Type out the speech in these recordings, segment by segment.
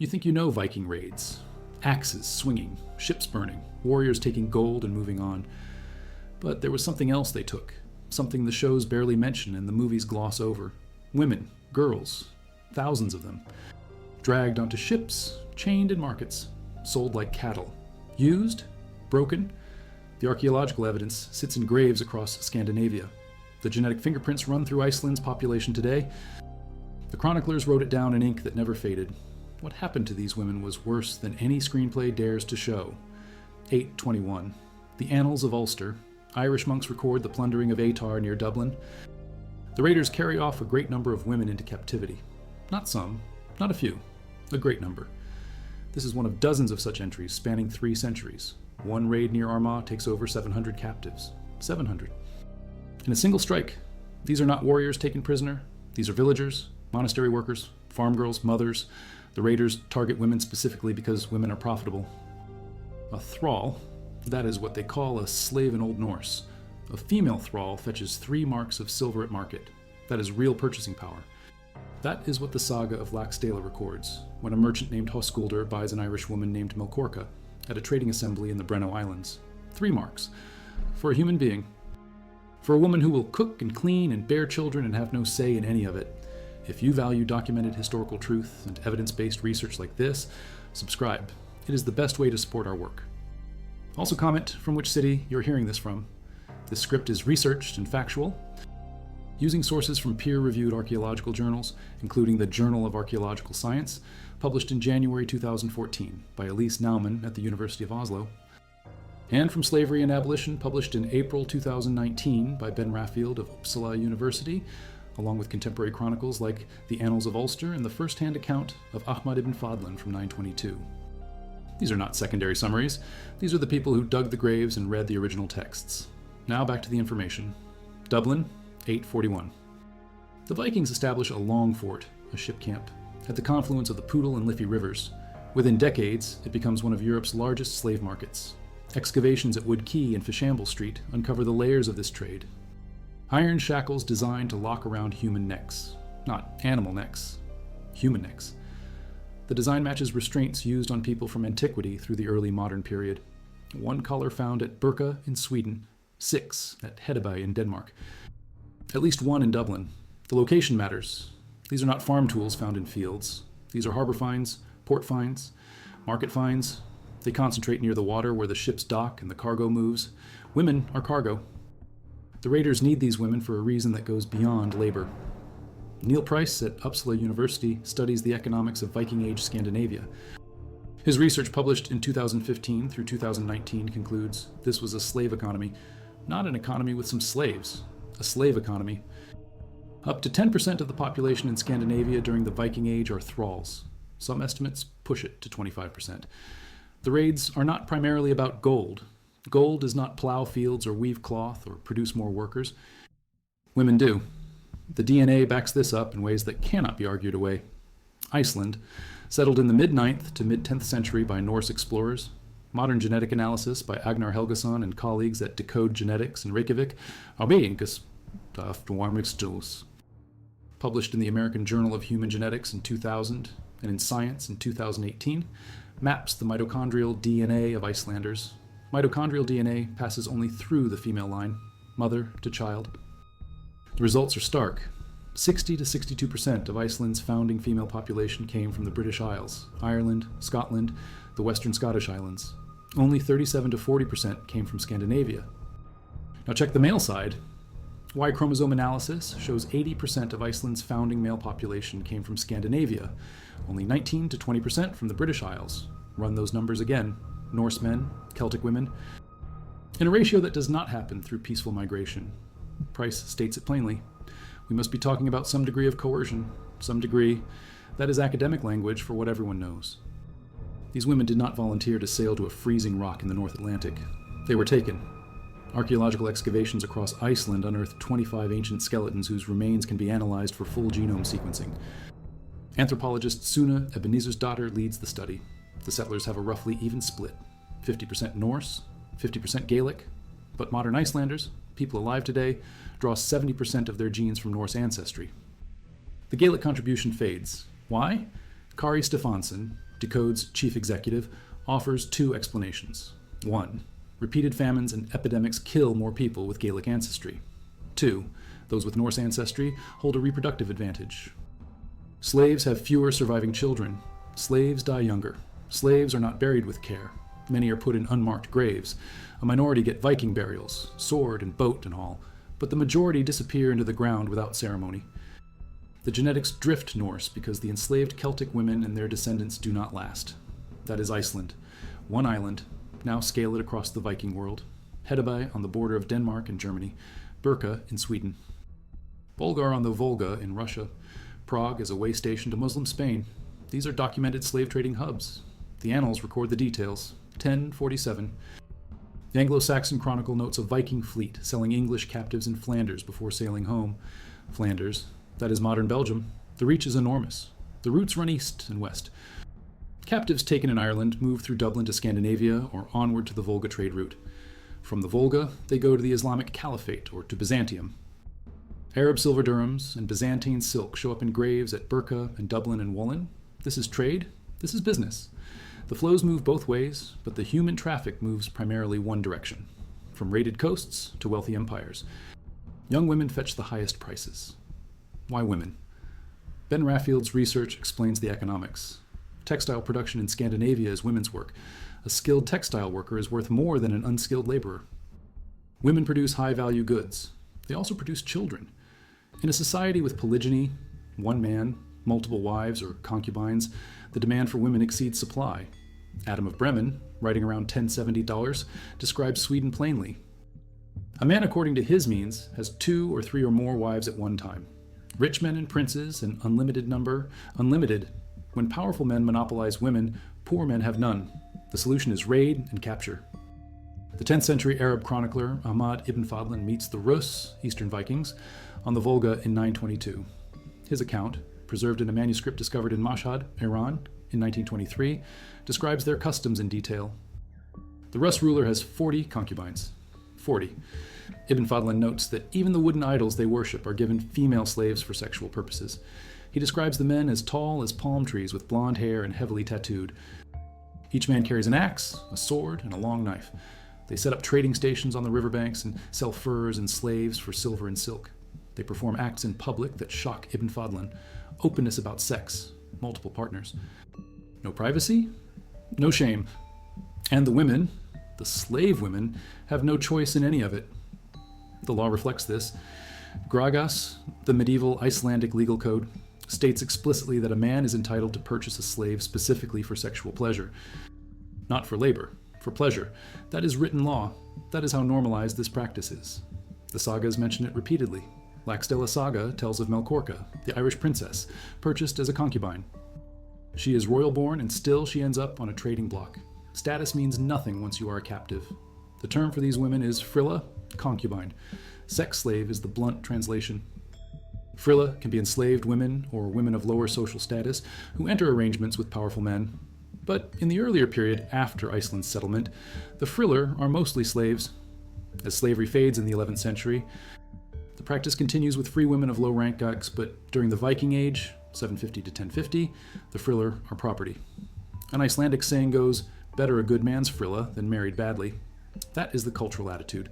You think you know Viking raids. Axes swinging, ships burning, warriors taking gold and moving on. But there was something else they took, something the shows barely mention and the movies gloss over. Women, girls, thousands of them. Dragged onto ships, chained in markets, sold like cattle. Used, broken. The archaeological evidence sits in graves across Scandinavia. The genetic fingerprints run through Iceland's population today. The chroniclers wrote it down in ink that never faded. What happened to these women was worse than any screenplay dares to show. 821. The Annals of Ulster. Irish monks record the plundering of Atar near Dublin. The raiders carry off a great number of women into captivity. Not some, not a few, a great number. This is one of dozens of such entries spanning 3 centuries. One raid near Armagh takes over 700 captives. 700. In a single strike. These are not warriors taken prisoner. These are villagers, monastery workers, farm girls, mothers. The raiders target women specifically because women are profitable. A thrall, that is what they call a slave in Old Norse. A female thrall fetches 3 marks of silver at market. That is real purchasing power. That is what the saga of Laxdela records, when a merchant named Höskuldr buys an Irish woman named Melkorka at a trading assembly in the Brenno Islands. 3 marks. For a human being. For a woman who will cook and clean and bear children and have no say in any of it. If you value documented historical truth and evidence-based research like this, subscribe. It is the best way to support our work. Also comment from which city you're hearing this from. This script is researched and factual, using sources from peer-reviewed archaeological journals, including the Journal of Archaeological Science, published in January 2014 by Elise Naumann at the University of Oslo, and from Slavery and Abolition, published in April 2019 by Ben Raffield of Uppsala University, along with contemporary chronicles like the Annals of Ulster and the first-hand account of Ahmad ibn Fadlan from 922. These are not secondary summaries. These are the people who dug the graves and read the original texts. Now back to the information. Dublin, 841. The Vikings establish a long fort, a ship camp, at the confluence of the Poodle and Liffey rivers. Within decades, it becomes one of Europe's largest slave markets. Excavations at Wood Quay and Fishamble Street uncover the layers of this trade. Iron shackles designed to lock around human necks. Not animal necks, human necks. The design matches restraints used on people from antiquity through the early modern period. 1 collar found at Birka in Sweden, 6 at Hedeby in Denmark. At least 1 in Dublin. The location matters. These are not farm tools found in fields. These are harbor finds, port finds, market finds. They concentrate near the water where the ships dock and the cargo moves. Women are cargo. The raiders need these women for a reason that goes beyond labor. Neil Price at Uppsala University studies the economics of Viking Age Scandinavia. His research, published in 2015 through 2019, concludes this was a slave economy, not an economy with some slaves, a slave economy. Up to 10% of the population in Scandinavia during the Viking Age are thralls. Some estimates push it to 25%. The raids are not primarily about gold. Gold does not plow fields or weave cloth or produce more workers. Women do. The DNA backs this up in ways that cannot be argued away. Iceland, settled in the mid-9th to mid-10th century by Norse explorers. Modern genetic analysis by Agnar Helgason and colleagues at Decode Genetics in Reykjavik. Published in the American Journal of Human Genetics in 2000 and in Science in 2018, maps the mitochondrial DNA of Icelanders. Mitochondrial DNA passes only through the female line, mother to child. The results are stark. 60 to 62% of Iceland's founding female population came from the British Isles, Ireland, Scotland, the Western Scottish Islands. Only 37 to 40% came from Scandinavia. Now check the male side. Y chromosome analysis shows 80% of Iceland's founding male population came from Scandinavia, only 19 to 20% from the British Isles. Run those numbers again. Norse men, Celtic women, in a ratio that does not happen through peaceful migration. Price states it plainly. We must be talking about some degree of coercion, some degree. That is academic language for what everyone knows. These women did not volunteer to sail to a freezing rock in the North Atlantic. They were taken. Archaeological excavations across Iceland unearthed 25 ancient skeletons whose remains can be analyzed for full genome sequencing. Anthropologist Suna Ebenezersdottir leads the study. The settlers have a roughly even split, 50% Norse, 50% Gaelic, but modern Icelanders, people alive today, draw 70% of their genes from Norse ancestry. The Gaelic contribution fades. Why? Kari Stefansson, Decode's chief executive, offers two explanations. 1. Repeated famines and epidemics kill more people with Gaelic ancestry. 2. Those with Norse ancestry hold a reproductive advantage. Slaves have fewer surviving children. Slaves die younger. Slaves are not buried with care. Many are put in unmarked graves. A minority get Viking burials, sword and boat and all, but the majority disappear into the ground without ceremony. The genetics drift Norse because the enslaved Celtic women and their descendants do not last. That is Iceland, one island. Now scale it across the Viking world. Hedeby on the border of Denmark and Germany. Burka in Sweden. Bulgar on the Volga in Russia. Prague is a way station to Muslim Spain. These are documented slave trading hubs. The annals record the details. 1047. The Anglo-Saxon Chronicle notes a Viking fleet selling English captives in Flanders before sailing home. Flanders, that is modern Belgium. The reach is enormous. The routes run east and west. Captives taken in Ireland move through Dublin to Scandinavia or onward to the Volga trade route. From the Volga, they go to the Islamic Caliphate or to Byzantium. Arab silver dirhams and Byzantine silk show up in graves at Burka and Dublin and Woollen. This is trade. This is business. The flows move both ways, but the human traffic moves primarily one direction, from raided coasts to wealthy empires. Young women fetch the highest prices. Why women? Ben Raffield's research explains the economics. Textile production in Scandinavia is women's work. A skilled textile worker is worth more than an unskilled laborer. Women produce high-value goods. They also produce children. In a society with polygyny, one man, multiple wives or concubines, the demand for women exceeds supply. Adam of Bremen, writing around 1070 describes Sweden plainly. A man according to his means has 2 or 3 or more wives at one time. Rich men and princes, an unlimited number, unlimited. When powerful men monopolize women, poor men have none. The solution is raid and capture. The 10th century Arab chronicler Ahmad ibn Fadlan meets the Rus, Eastern Vikings, on the Volga in 922. His account, preserved in a manuscript discovered in Mashhad, Iran, in 1923, describes their customs in detail. The Rus ruler has 40 concubines. 40. Ibn Fadlan notes that even the wooden idols they worship are given female slaves for sexual purposes. He describes the men as tall as palm trees with blonde hair and heavily tattooed. Each man carries an axe, a sword, and a long knife. They set up trading stations on the riverbanks and sell furs and slaves for silver and silk. They perform acts in public that shock Ibn Fadlan. Openness about sex, multiple partners. No privacy, no shame. And the women, the slave women, have no choice in any of it. The law reflects this. Gragas, the medieval Icelandic legal code, states explicitly that a man is entitled to purchase a slave specifically for sexual pleasure. Not for labor, for pleasure. That is written law. That is how normalized this practice is. The sagas mention it repeatedly. Laxdela Saga tells of Melkorka, the Irish princess, purchased as a concubine. She is royal born and still she ends up on a trading block. Status means nothing once you are a captive. The term for these women is frilla, concubine. Sex slave is the blunt translation. Frilla can be enslaved women or women of lower social status who enter arrangements with powerful men. But in the earlier period after Iceland's settlement, the frillar are mostly slaves. As slavery fades in the 11th century, the practice continues with free women of low rank, but during the Viking Age, 750 to 1050, the friller are property. An Icelandic saying goes, better a good man's frilla than married badly. That is the cultural attitude.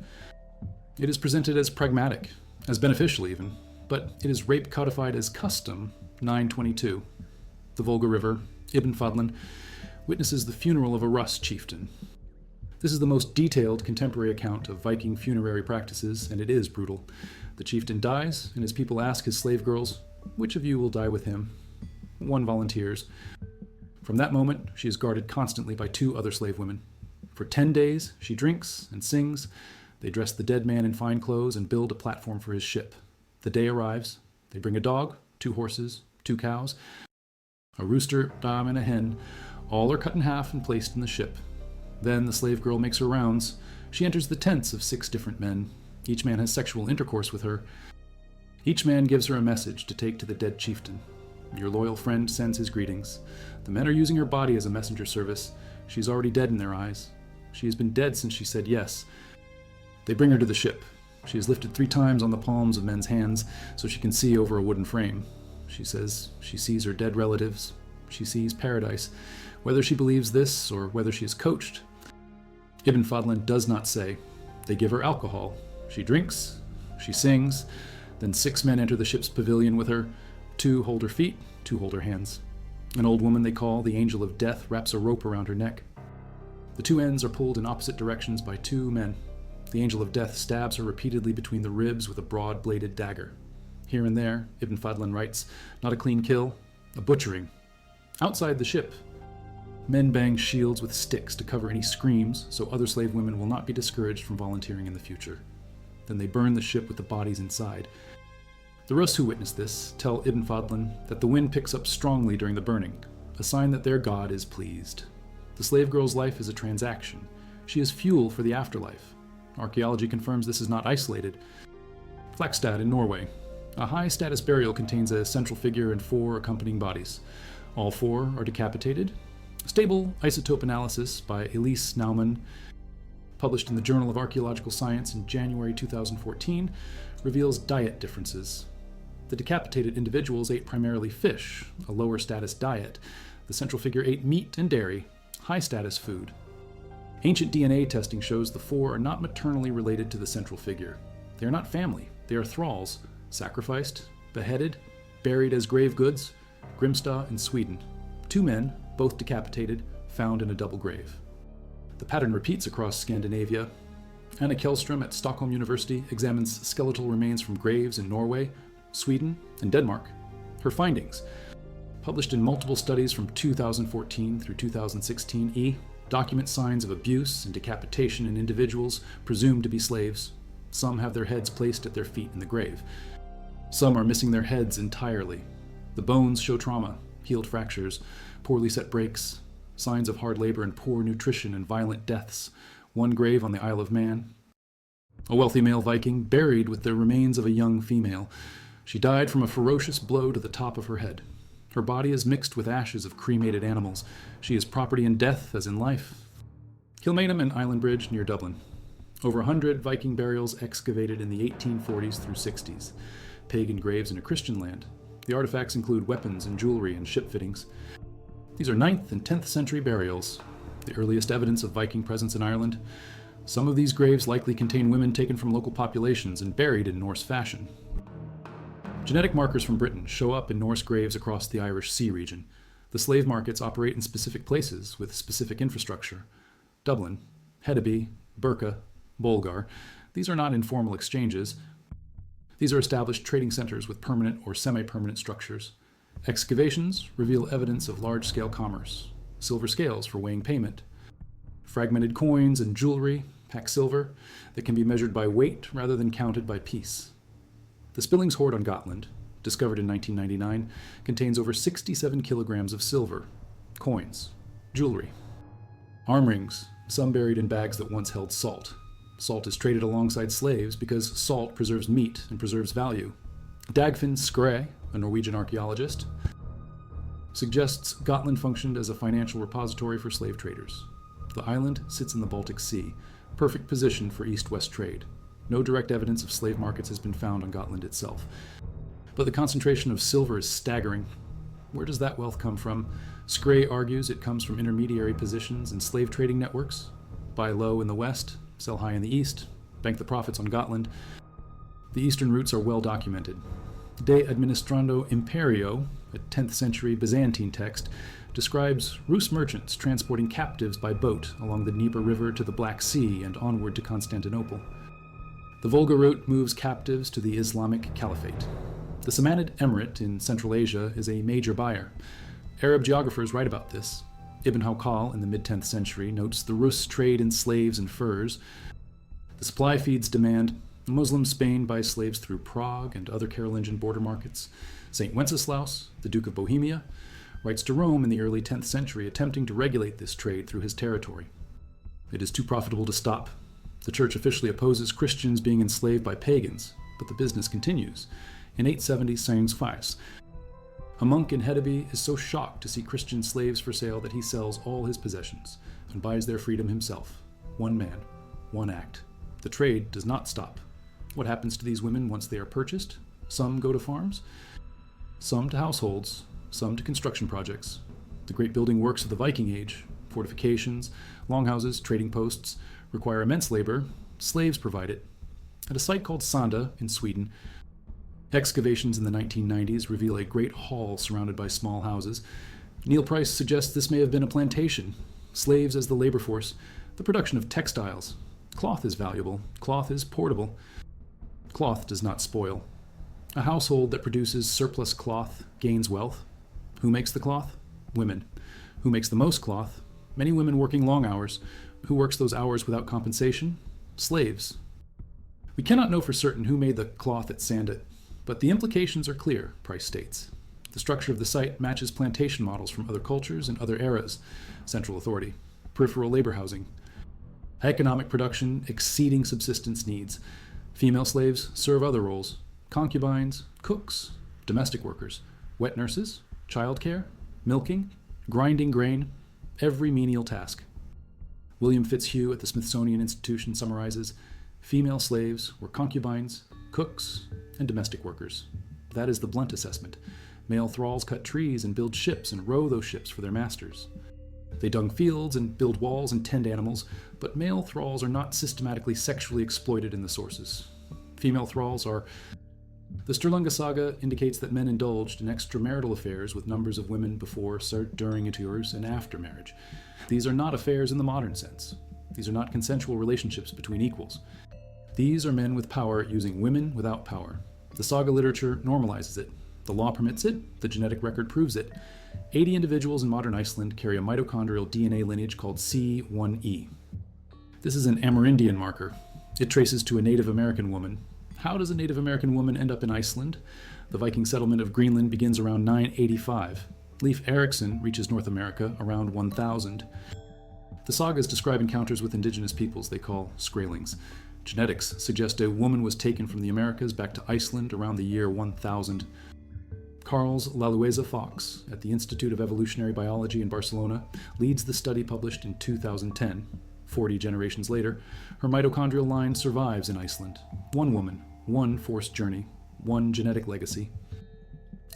It is presented as pragmatic, as beneficial even, but it is rape codified as custom, 922. The Volga River, Ibn Fadlan, witnesses the funeral of a Rus chieftain. This is the most detailed contemporary account of Viking funerary practices, and it is brutal. The chieftain dies, and his people ask his slave girls, which of you will die with him? One volunteers. From that moment, she is guarded constantly by 2 other slave women. For 10 days, she drinks and sings. They dress the dead man in fine clothes and build a platform for his ship. The day arrives. They bring a dog, 2 horses, 2 cows, a rooster, dam, and a hen. All are cut in half and placed in the ship. Then the slave girl makes her rounds. She enters the tents of 6 different men. Each man has sexual intercourse with her. Each man gives her a message to take to the dead chieftain. Your loyal friend sends his greetings. The men are using her body as a messenger service. She's already dead in their eyes. She has been dead since she said yes. They bring her to the ship. She is lifted 3 times on the palms of men's hands so she can see over a wooden frame. She says she sees her dead relatives. She sees paradise. Whether she believes this or whether she is coached, Ibn Fadlan does not say. They give her alcohol. She drinks, she sings, then 6 men enter the ship's pavilion with her. 2 hold her feet, 2 hold her hands. An old woman they call the Angel of Death wraps a rope around her neck. The 2 ends are pulled in opposite directions by 2 men. The Angel of Death stabs her repeatedly between the ribs with a broad-bladed dagger. Here and there, Ibn Fadlan writes, not a clean kill, a butchering. Outside the ship, men bang shields with sticks to cover any screams so other slave women will not be discouraged from volunteering in the future. Then they burn the ship with the bodies inside. The Rus who witness this tell Ibn Fadlan that the wind picks up strongly during the burning, a sign that their god is pleased. The slave girl's life is a transaction. She is fuel for the afterlife. Archaeology confirms this is not isolated. Flakstad in Norway. A high-status burial contains a central figure and 4 accompanying bodies. All 4 are decapitated. Stable isotope analysis by Elise Naumann, published in the Journal of Archaeological Science in January 2014, reveals diet differences. The decapitated individuals ate primarily fish, a lower status diet. The central figure ate meat and dairy, high status food. Ancient DNA testing shows the 4 are not maternally related to the central figure. They are not family, they are thralls, sacrificed, beheaded, buried as grave goods, Grimstad in Sweden. 2 men, both decapitated, found in a double grave. The pattern repeats across Scandinavia. Anna Kjellström at Stockholm University examines skeletal remains from graves in Norway, Sweden, and Denmark. Her findings, published in multiple studies from 2014 through 2016, document signs of abuse and decapitation in individuals presumed to be slaves. Some have their heads placed at their feet in the grave. Some are missing their heads entirely. The bones show trauma, healed fractures, poorly set breaks, signs of hard labor and poor nutrition and violent deaths. 1 grave on the Isle of Man. A wealthy male Viking buried with the remains of a young female. She died from a ferocious blow to the top of her head. Her body is mixed with ashes of cremated animals. She is property in death as in life. Kilmainham and Island Bridge near Dublin. Over 100 Viking burials excavated in the 1840s through 60s. Pagan graves in a Christian land. The artifacts include weapons and jewelry and ship fittings. These are 9th and 10th century burials, the earliest evidence of Viking presence in Ireland. Some of these graves likely contain women taken from local populations and buried in Norse fashion. Genetic markers from Britain show up in Norse graves across the Irish Sea region. The slave markets operate in specific places with specific infrastructure. Dublin, Hedeby, Birka, Bolgar. These are not informal exchanges. These are established trading centers with permanent or semi-permanent structures. Excavations reveal evidence of large-scale commerce. Silver scales for weighing payment. Fragmented coins and jewelry, pack silver, that can be measured by weight rather than counted by piece. The Spillings hoard on Gotland, discovered in 1999, contains over 67 kilograms of silver, coins, jewelry. Arm rings, some buried in bags that once held salt. Salt is traded alongside slaves because salt preserves meat and preserves value. Dagfinn Skræ, a Norwegian archaeologist, suggests Gotland functioned as a financial repository for slave traders. The island sits in the Baltic Sea, perfect position for east-west trade. No direct evidence of slave markets has been found on Gotland itself. But the concentration of silver is staggering. Where does that wealth come from? Skræ argues it comes from intermediary positions in slave trading networks. Buy low in the west, sell high in the east, bank the profits on Gotland. The eastern routes are well documented. De Administrando Imperio, a 10th century Byzantine text, describes Rus merchants transporting captives by boat along the Dnieper River to the Black Sea and onward to Constantinople. The Volga route moves captives to the Islamic Caliphate. The Samanid Emirate in Central Asia is a major buyer. Arab geographers write about this. Ibn Hawqal in the mid-10th century notes the Rus trade in slaves and furs. The supply feeds demand. Muslim Spain buys slaves through Prague and other Carolingian border markets. St. Wenceslaus, the Duke of Bohemia, writes to Rome in the early 10th century attempting to regulate this trade through his territory. It is too profitable to stop. The church officially opposes Christians being enslaved by pagans, but the business continues. In 870, Sainz-Fais, a monk in Hedeby is so shocked to see Christian slaves for sale that he sells all his possessions and buys their freedom himself. One man, one act. The trade does not stop. What happens to these women once they are purchased? Some go to farms, some to households, some to construction projects. The great building works of the Viking Age, fortifications, longhouses, trading posts, require immense labor. Slaves provide it. At a site called Sanda in Sweden, excavations in the 1990s reveal a great hall surrounded by small houses. Neil Price suggests this may have been a plantation. Slaves as the labor force. The production of textiles. Cloth is valuable. Cloth is portable. Cloth does not spoil. A household that produces surplus cloth gains wealth. Who makes the cloth? Women. Who makes the most cloth? Many women working long hours. Who works those hours without compensation? Slaves. We cannot know for certain who made the cloth at Sandit, but the implications are clear, Price states. The structure of the site matches plantation models from other cultures and other eras. Central authority. Peripheral labor housing. Economic production exceeding subsistence needs. Female slaves serve other roles. Concubines, cooks, domestic workers, wet nurses, childcare, milking, grinding grain, every menial task. William Fitzhugh at the Smithsonian Institution summarizes, female slaves were concubines, cooks, and domestic workers. That is the blunt assessment. Male thralls cut trees and build ships and row those ships for their masters. They dung fields and build walls and tend animals, but male thralls are not systematically sexually exploited in the sources. Female thralls are... The Sturlunga saga indicates that men indulged in extramarital affairs with numbers of women before, during, and after marriage. These are not affairs in the modern sense. These are not consensual relationships between equals. These are men with power using women without power. The saga literature normalizes it. The law permits it. The genetic record proves it. 80 individuals in modern Iceland carry a mitochondrial DNA lineage called C1e. This is an Amerindian marker. It traces to a Native American woman. How does a Native American woman end up in Iceland? The Viking settlement of Greenland begins around 985. Leif Erikson reaches North America around 1000. The sagas describe encounters with indigenous peoples they call Skraelings. Genetics suggest a woman was taken from the Americas back to Iceland around the year 1000. Carls Lalueza Fox at the Institute of Evolutionary Biology in Barcelona leads the study published in 2010. 40 generations later, her mitochondrial line survives in Iceland. One woman, one forced journey, one genetic legacy.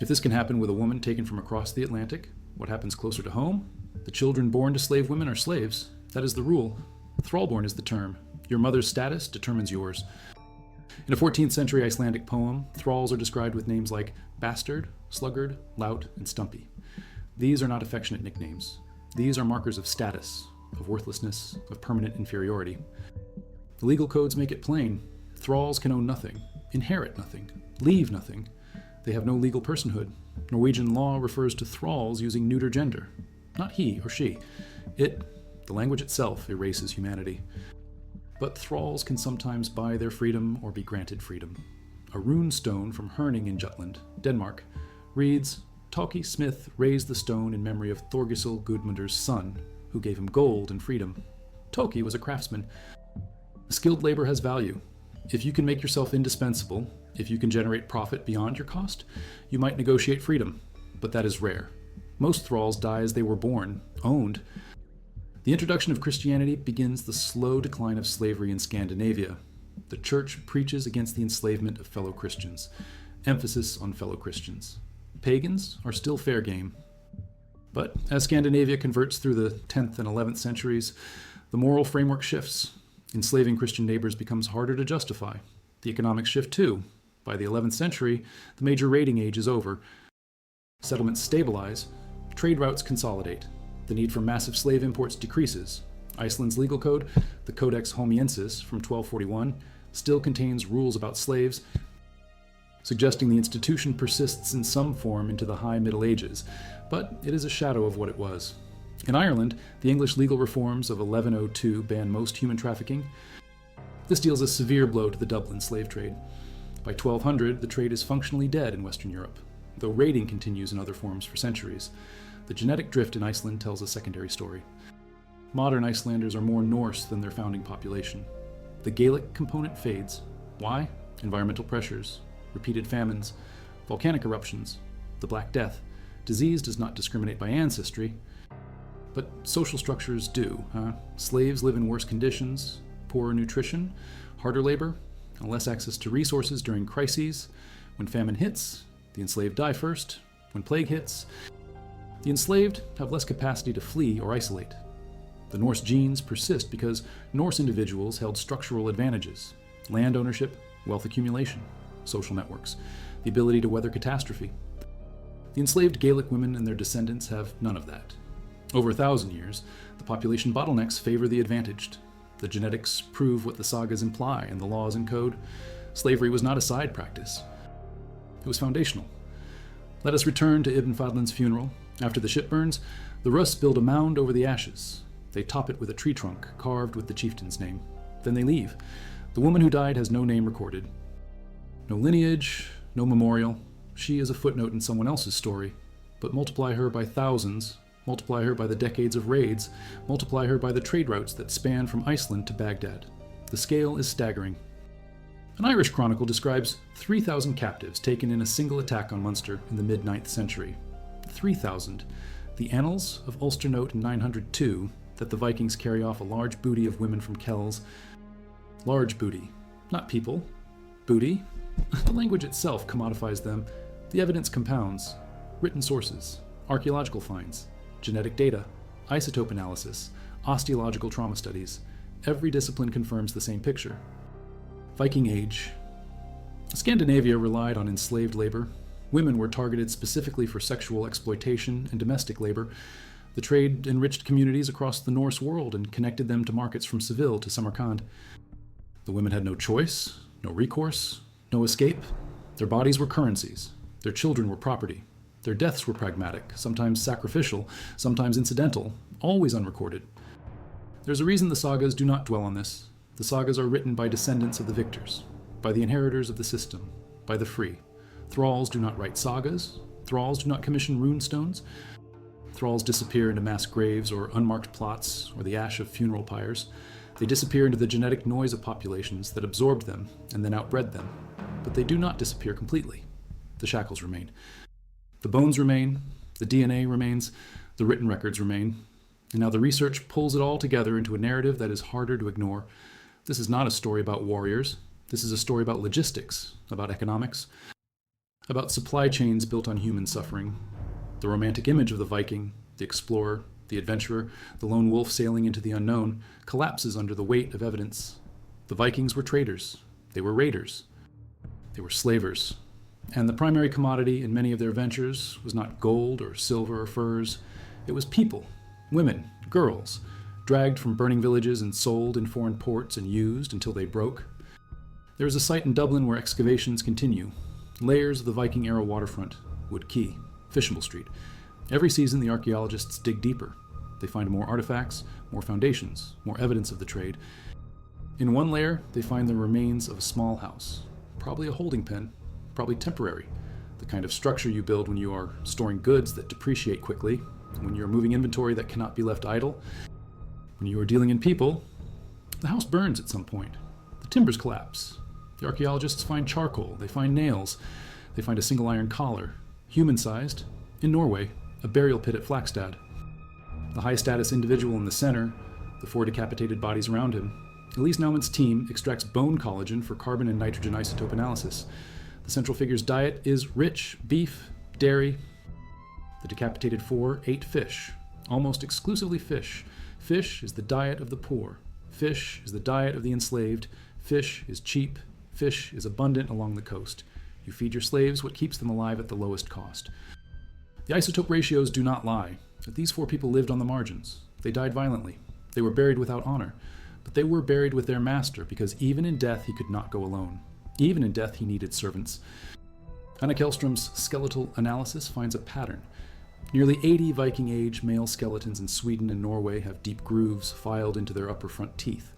If this can happen with a woman taken from across the Atlantic, what happens closer to home? The children born to slave women are slaves. That is the rule. Thrallborn is the term. Your mother's status determines yours. In a 14th century Icelandic poem, thralls are described with names like bastard, sluggard, lout, and stumpy. These are not affectionate nicknames. These are markers of status, of worthlessness, of permanent inferiority. The legal codes make it plain. Thralls can own nothing, inherit nothing, leave nothing. They have no legal personhood. Norwegian law refers to thralls using neuter gender. Not he or she. It, the language itself, erases humanity. But thralls can sometimes buy their freedom or be granted freedom. A rune stone from Herning in Jutland, Denmark, reads, Talkie Smith raised the stone in memory of Thorgisel Gudmunder's son, who gave him gold and freedom. Toki was a craftsman. Skilled labor has value. If you can make yourself indispensable, if you can generate profit beyond your cost, you might negotiate freedom, but that is rare. Most thralls die as they were born, owned. The introduction of Christianity begins the slow decline of slavery in Scandinavia. The church preaches against the enslavement of fellow Christians. Emphasis on fellow Christians. Pagans are still fair game. But as Scandinavia converts through the 10th and 11th centuries, the moral framework shifts. Enslaving Christian neighbors becomes harder to justify. The economics shift too. By the 11th century, the major raiding age is over. Settlements stabilize. Trade routes consolidate. The need for massive slave imports decreases. Iceland's legal code, the Codex Homiensis from 1241, still contains rules about slaves, suggesting the institution persists in some form into the High Middle Ages, but it is a shadow of what it was. In Ireland, the English legal reforms of 1102 ban most human trafficking. This deals a severe blow to the Dublin slave trade. By 1200, the trade is functionally dead in Western Europe, though raiding continues in other forms for centuries. The genetic drift in Iceland tells a secondary story. Modern Icelanders are more Norse than their founding population. The Gaelic component fades. Why? Environmental pressures, repeated famines, volcanic eruptions, the Black Death. Disease does not discriminate by ancestry, but social structures do. Slaves live in worse conditions, poorer nutrition, harder labor, and less access to resources during crises. When famine hits, the enslaved die first. When plague hits, The enslaved have less capacity to flee or isolate. The Norse genes persist because Norse individuals held structural advantages: land ownership, wealth accumulation, social networks, the ability to weather catastrophe. The enslaved Gaelic women and their descendants have none of that. Over 1,000 years, the population bottlenecks favor the advantaged. The genetics prove what the sagas imply and the laws encode. Slavery was not a side practice. It was foundational. Let us return to Ibn Fadlan's funeral. After the ship burns, the Rus build a mound over the ashes. They top it with a tree trunk carved with the chieftain's name. Then they leave. The woman who died has no name recorded. No lineage, no memorial. She is a footnote in someone else's story. But multiply her by thousands, multiply her by the decades of raids, multiply her by the trade routes that span from Iceland to Baghdad. The scale is staggering. An Irish chronicle describes 3,000 captives taken in a single attack on Munster in the mid-9th century. 3,000. The Annals of Ulster note in 902 that the Vikings carry off a large booty of women from Kells. Large booty. Not people. Booty. The language itself commodifies them. The evidence compounds. Written sources. Archaeological finds. Genetic data. Isotope analysis. Osteological trauma studies. Every discipline confirms the same picture. Viking Age. Scandinavia relied on enslaved labor. Women were targeted specifically for sexual exploitation and domestic labor. The trade enriched communities across the Norse world and connected them to markets from Seville to Samarkand. The women had no choice, no recourse, no escape. Their bodies were currencies. Their children were property. Their deaths were pragmatic, sometimes sacrificial, sometimes incidental, always unrecorded. There's a reason the sagas do not dwell on this. The sagas are written by descendants of the victors, by the inheritors of the system, by the free. Thralls do not write sagas. Thralls do not commission rune stones. Thralls disappear into mass graves or unmarked plots or the ash of funeral pyres. They disappear into the genetic noise of populations that absorbed them and then outbred them. But they do not disappear completely. The shackles remain. The bones remain, the DNA remains, the written records remain. And now the research pulls it all together into a narrative that is harder to ignore. This is not a story about warriors. This is a story about logistics, about economics, about supply chains built on human suffering. The romantic image of the Viking, the explorer, the adventurer, the lone wolf sailing into the unknown, collapses under the weight of evidence. The Vikings were traders. They were raiders. They were slavers. And the primary commodity in many of their ventures was not gold or silver or furs. It was people, women, girls, dragged from burning villages and sold in foreign ports and used until they broke. There is a site in Dublin where excavations continue. Layers of the Viking-era waterfront, Wood Quay, Fishamble Street. Every season, the archaeologists dig deeper. They find more artifacts, more foundations, more evidence of the trade. In one layer, they find the remains of a small house, probably a holding pen, probably temporary, the kind of structure you build when you are storing goods that depreciate quickly, when you're moving inventory that cannot be left idle. When you are dealing in people, the house burns at some point. The timbers collapse. The archaeologists find charcoal, they find nails, they find a single iron collar, human-sized, in Norway, a burial pit at Flakstad. The high-status individual in the center, the 4 decapitated bodies around him. Elise Naumann's team extracts bone collagen for carbon and nitrogen isotope analysis. The central figure's diet is rich beef, dairy. The decapitated 4 ate fish, almost exclusively fish. Fish is the diet of the poor. Fish is the diet of the enslaved. Fish is cheap. Fish is abundant along the coast. You feed your slaves what keeps them alive at the lowest cost. The isotope ratios do not lie, but these 4 people lived on the margins. They died violently. They were buried without honor, but they were buried with their master because even in death he could not go alone. Even in death he needed servants. Anna Kellström's skeletal analysis finds a pattern. Nearly 80 Viking-age male skeletons in Sweden and Norway have deep grooves filed into their upper front teeth.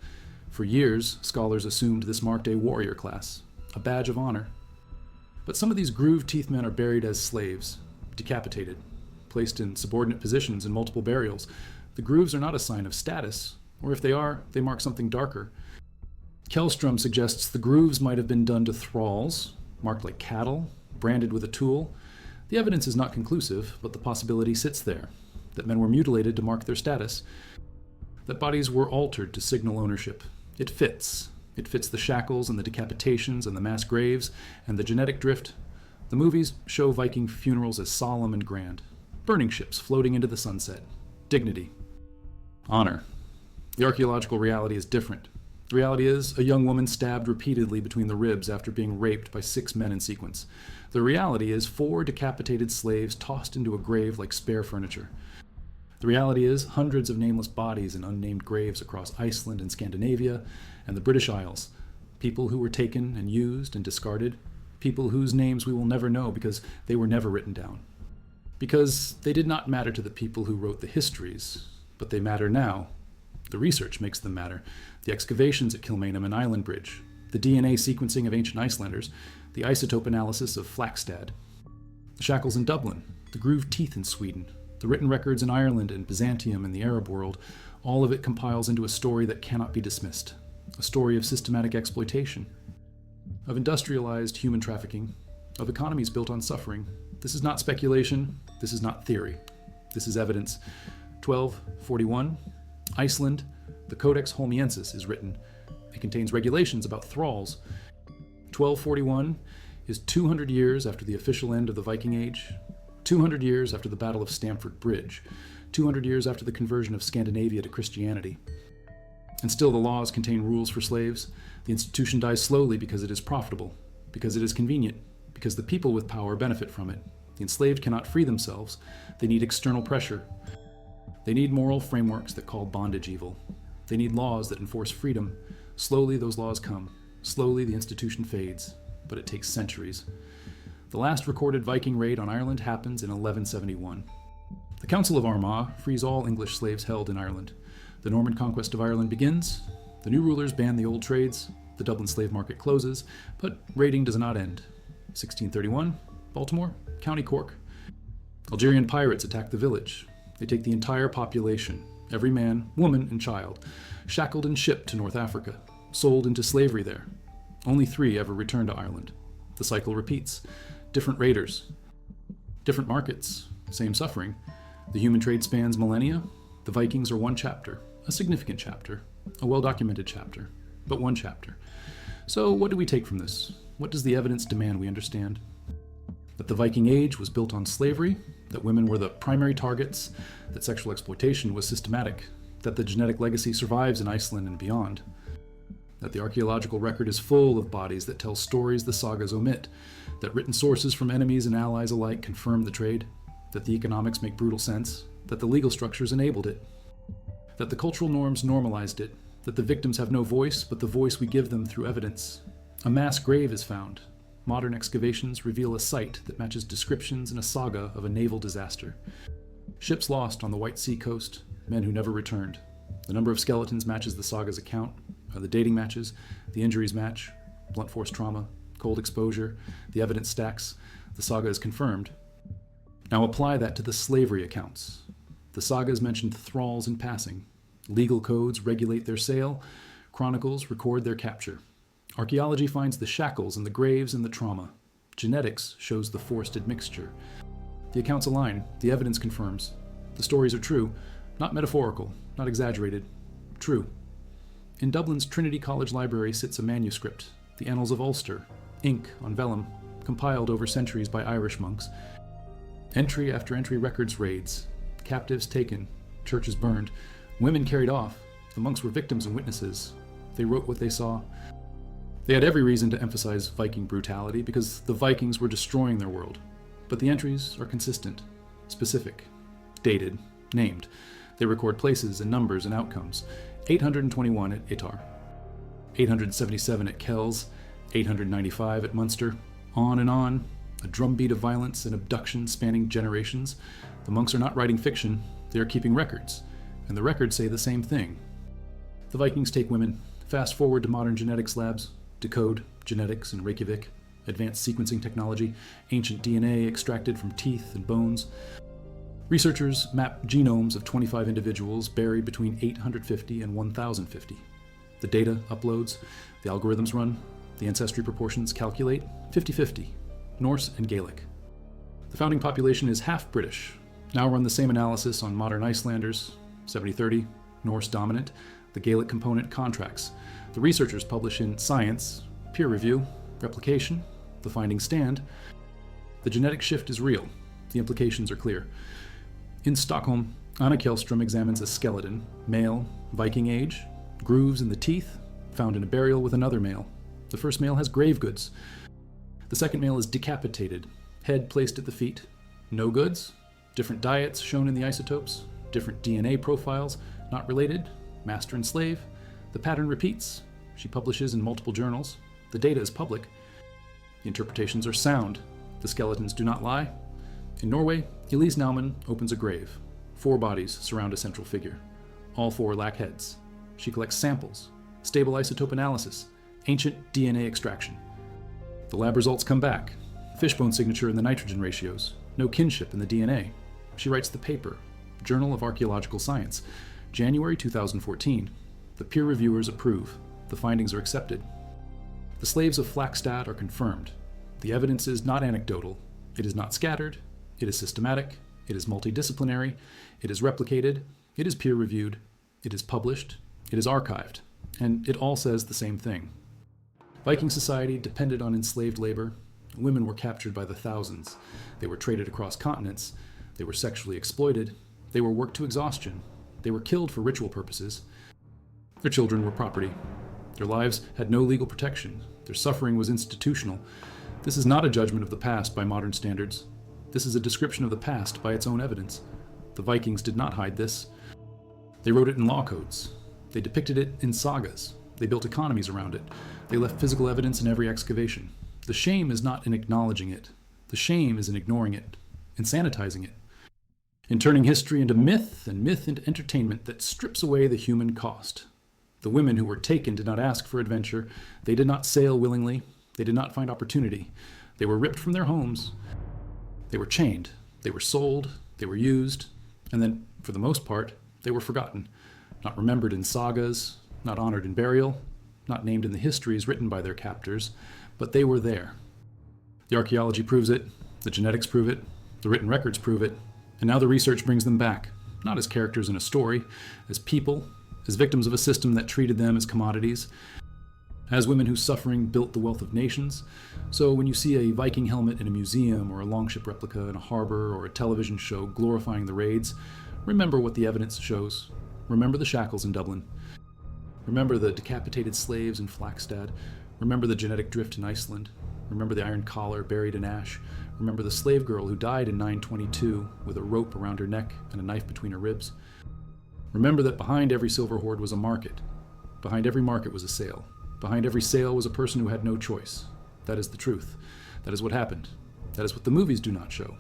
For years, scholars assumed this marked a warrior class, a badge of honor. But some of these grooved teeth men are buried as slaves, decapitated, placed in subordinate positions in multiple burials. The grooves are not a sign of status, or if they are, they mark something darker. Kellström suggests the grooves might have been done to thralls, marked like cattle, branded with a tool. The evidence is not conclusive, but the possibility sits there, that men were mutilated to mark their status, that bodies were altered to signal ownership. It fits. It fits the shackles and the decapitations and the mass graves and the genetic drift. The movies show Viking funerals as solemn and grand. burning ships floating into the sunset. Dignity. Honor. The archaeological reality is different. The reality is a young woman stabbed repeatedly between the ribs after being raped by 6 men in sequence. The reality is 4 decapitated slaves tossed into a grave like spare furniture. The reality is hundreds of nameless bodies in unnamed graves across Iceland and Scandinavia and the British Isles. People who were taken and used and discarded. People whose names we will never know because they were never written down. Because they did not matter to the people who wrote the histories, but they matter now. The research makes them matter. The excavations at Kilmainham and Island Bridge, the DNA sequencing of ancient Icelanders, the isotope analysis of Flakstad, the shackles in Dublin, the grooved teeth in Sweden, the written records in Ireland and Byzantium and the Arab world, all of it compiles into a story that cannot be dismissed. A story of systematic exploitation, of industrialized human trafficking, of economies built on suffering. This is not speculation. This is not theory. This is evidence. 1241. Iceland, the Codex Holmiensis is written. It contains regulations about thralls. 1241 is 200 years after the official end of the Viking Age, 200 years after the Battle of Stamford Bridge, 200 years after the conversion of Scandinavia to Christianity. And still the laws contain rules for slaves. The institution dies slowly because it is profitable, because it is convenient, because the people with power benefit from it. The enslaved cannot free themselves. They need external pressure. They need moral frameworks that call bondage evil. They need laws that enforce freedom. Slowly those laws come. Slowly the institution fades, but it takes centuries. The last recorded Viking raid on Ireland happens in 1171. The Council of Armagh frees all English slaves held in Ireland. The Norman conquest of Ireland begins. The new rulers ban the old trades. The Dublin slave market closes, but raiding does not end. 1631, Baltimore, County Cork. Algerian pirates attack the village. They take the entire population, every man, woman, and child, shackled and shipped to North Africa, sold into slavery there. Only 3 ever return to Ireland. The cycle repeats. Different raiders, different markets, same suffering. The human trade spans millennia. The Vikings are one chapter, a significant chapter, a well-documented chapter, but one chapter. So what do we take from this? What does the evidence demand we understand? That the Viking Age was built on slavery, that women were the primary targets, that sexual exploitation was systematic, that the genetic legacy survives in Iceland and beyond, that the archaeological record is full of bodies that tell stories the sagas omit, that written sources from enemies and allies alike confirm the trade, that the economics make brutal sense, that the legal structures enabled it, that the cultural norms normalized it, that the victims have no voice but the voice we give them through evidence. A mass grave is found. Modern excavations reveal a site that matches descriptions in a saga of a naval disaster. Ships lost on the White Sea coast, men who never returned. The number of skeletons matches the saga's account. The dating matches, the injuries match, blunt force trauma, cold exposure, the evidence stacks, the saga is confirmed. Now apply that to the slavery accounts. The sagas mentioned thralls in passing. Legal codes regulate their sale. Chronicles record their capture. Archaeology finds the shackles and the graves and the trauma. Genetics shows the forced admixture. The accounts align. The evidence confirms. The stories are true, not metaphorical, not exaggerated. True. In Dublin's Trinity College Library sits a manuscript, the Annals of Ulster, ink on vellum, compiled over centuries by Irish monks. Entry after entry records raids, captives taken, churches burned, women carried off. The monks were victims and witnesses. They wrote what they saw. They had every reason to emphasize Viking brutality because the Vikings were destroying their world. But the entries are consistent, specific, dated, named. They record places and numbers and outcomes. 821 at Itar, 877 at Kells, 895 at Munster, on, a drumbeat of violence and abduction spanning generations. The monks are not writing fiction, they are keeping records, and the records say the same thing. The Vikings take women, fast forward to modern genetics labs, decode genetics in Reykjavik, advanced sequencing technology, ancient DNA extracted from teeth and bones. Researchers map genomes of 25 individuals buried between 850 and 1050. The data uploads, the algorithms run, the ancestry proportions calculate, 50-50, Norse and Gaelic. The founding population is half British. Now run the same analysis on modern Icelanders, 70-30, Norse dominant, the Gaelic component contracts. The researchers publish in Science, peer review, replication, the findings stand. The genetic shift is real. The implications are clear. In Stockholm, Anna Kjellström examines a skeleton, male, Viking age, grooves in the teeth, found in a burial with another male. The first male has grave goods. The second male is decapitated, head placed at the feet. No goods, different diets shown in the isotopes, different DNA profiles, not related, master and slave. The pattern repeats. She publishes in multiple journals. The data is public. The interpretations are sound. The skeletons do not lie. In Norway, Elise Naumann opens a grave. 4 bodies surround a central figure. All 4 lack heads. She collects samples, stable isotope analysis, ancient DNA extraction. The lab results come back. Fishbone signature in the nitrogen ratios. No kinship in the DNA. She writes the paper, Journal of Archaeological Science, January 2014. The peer reviewers approve. The findings are accepted. The slaves of Flakstad are confirmed. The evidence is not anecdotal. It is not scattered. It is systematic. It is multidisciplinary. It is replicated. It is peer-reviewed. It is published. It is archived. And it all says the same thing. Viking society depended on enslaved labor. Women were captured by the thousands. They were traded across continents. They were sexually exploited. They were worked to exhaustion. They were killed for ritual purposes. Their children were property. Their lives had no legal protection. Their suffering was institutional. This is not a judgment of the past by modern standards. This is a description of the past by its own evidence. The Vikings did not hide this. They wrote it in law codes. They depicted it in sagas. They built economies around it. They left physical evidence in every excavation. The shame is not in acknowledging it. The shame is in ignoring it, in sanitizing it, in turning history into myth and myth into entertainment that strips away the human cost. The women who were taken did not ask for adventure. They did not sail willingly. They did not find opportunity. They were ripped from their homes. They were chained. They were sold. They were used. And then, for the most part, they were forgotten. Not remembered in sagas, not honored in burial, not named in the histories written by their captors, but they were there. The archaeology proves it. The genetics prove it. The written records prove it. And now the research brings them back, not as characters in a story, as people, as victims of a system that treated them as commodities, as women whose suffering built the wealth of nations. So when you see a Viking helmet in a museum or a longship replica in a harbor or a television show glorifying the raids, remember what the evidence shows. Remember the shackles in Dublin. Remember the decapitated slaves in Flakstad. Remember the genetic drift in Iceland. Remember the iron collar buried in ash. Remember the slave girl who died in 922 with a rope around her neck and a knife between her ribs. Remember that behind every silver hoard was a market. Behind every market was a sale. Behind every sale was a person who had no choice. That is the truth. That is what happened. That is what the movies do not show.